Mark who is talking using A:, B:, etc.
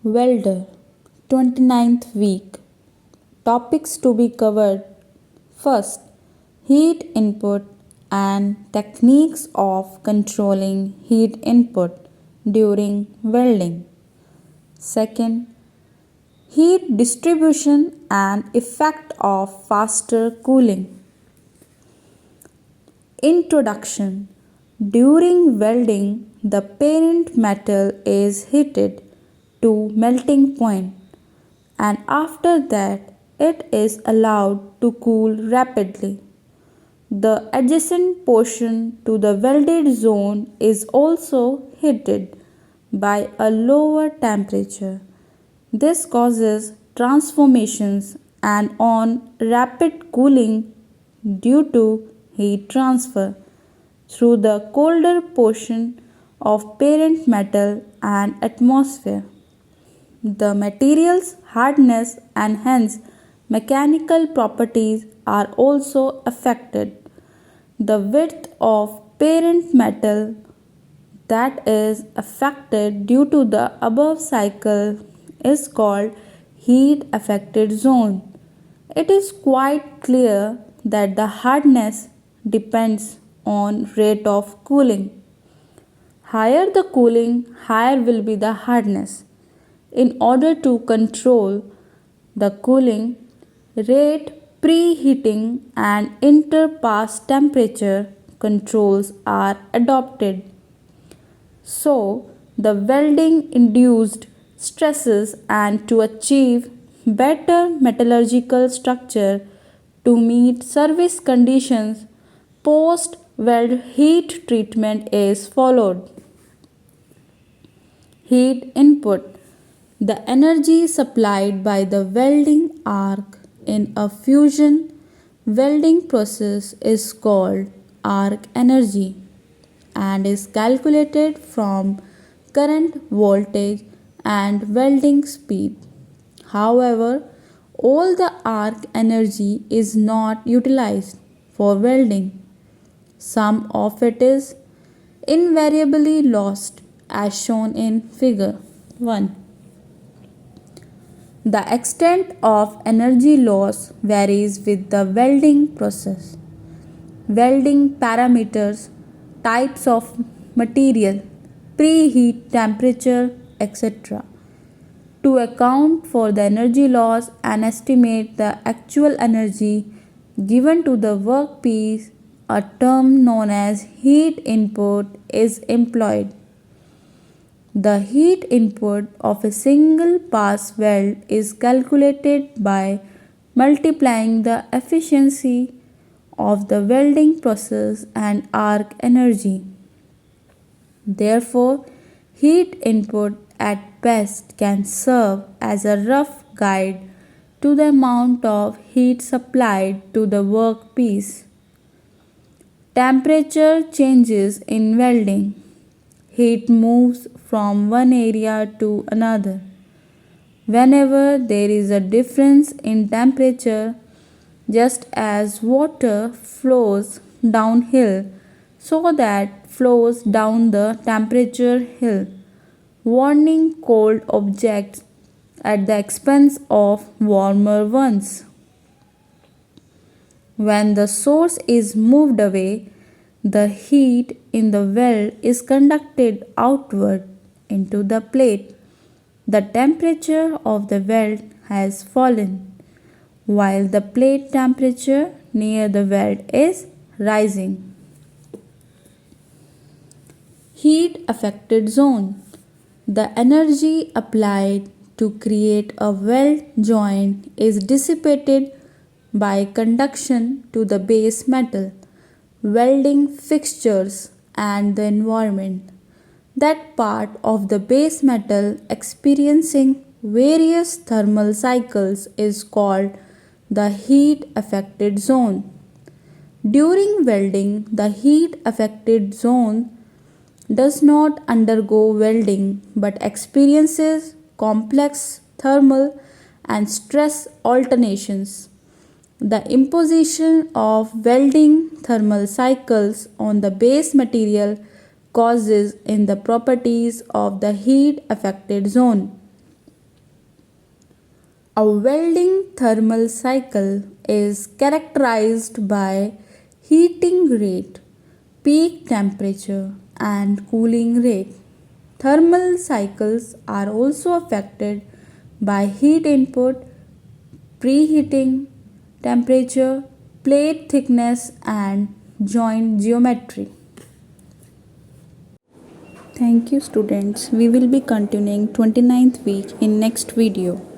A: Welder, 29th week. Topics to be covered. First, heat input and techniques of controlling heat input during welding. Second, heat distribution and effect of faster cooling. Introduction. During welding, the parent metal is heated to melting point, and after that it is allowed to cool rapidly. The adjacent portion to the welded zone is also heated by a lower temperature. This causes transformations and on rapid cooling due to heat transfer through the colder portion of parent metal and atmosphere. The material's hardness and hence mechanical properties are also affected. The width of parent metal that is affected due to the above cycle is called heat affected zone. It is quite clear that the hardness depends on rate of cooling. Higher the cooling, higher will be the hardness. In order to control the cooling rate, preheating and interpass temperature controls are adopted. So, the welding induced stresses and to achieve better metallurgical structure to meet service conditions, post weld heat treatment is followed. Heat input. The energy supplied by the welding arc in a fusion welding process is called arc energy and is calculated from current voltage and welding speed. However, all the arc energy is not utilized for welding. Some of it is invariably lost as shown in figure 1. The extent of energy loss varies with the welding process. Welding parameters, types of material, preheat temperature, etc. To account for the energy loss and estimate the actual energy given to the workpiece, a term known as heat input is employed. The heat input of a single pass weld is calculated by multiplying the efficiency of the welding process and arc energy. Therefore, heat input at best can serve as a rough guide to the amount of heat supplied to the workpiece. Temperature changes in welding. Heat moves from one area to another. Whenever there is a difference in temperature, just as water flows downhill, so that flows down the temperature hill, warming cold objects at the expense of warmer ones. When the source is moved away, the heat in the weld is conducted outward into the plate. The temperature of the weld has fallen, while the plate temperature near the weld is rising. Heat affected zone. The energy applied to create a weld joint is dissipated by conduction to the base metal, welding fixtures, and the environment. That part of the base metal experiencing various thermal cycles is called the heat affected zone. During welding, the heat affected zone does not undergo welding but experiences complex thermal and stress alternations. The imposition of welding thermal cycles on the base material causes in the properties of the heat affected zone. A welding thermal cycle is characterized by heating rate, peak temperature, and cooling rate. Thermal cycles are also affected by heat input, preheating, temperature, plate thickness, and joint geometry. Thank you, students. We will be continuing 29th week in next video.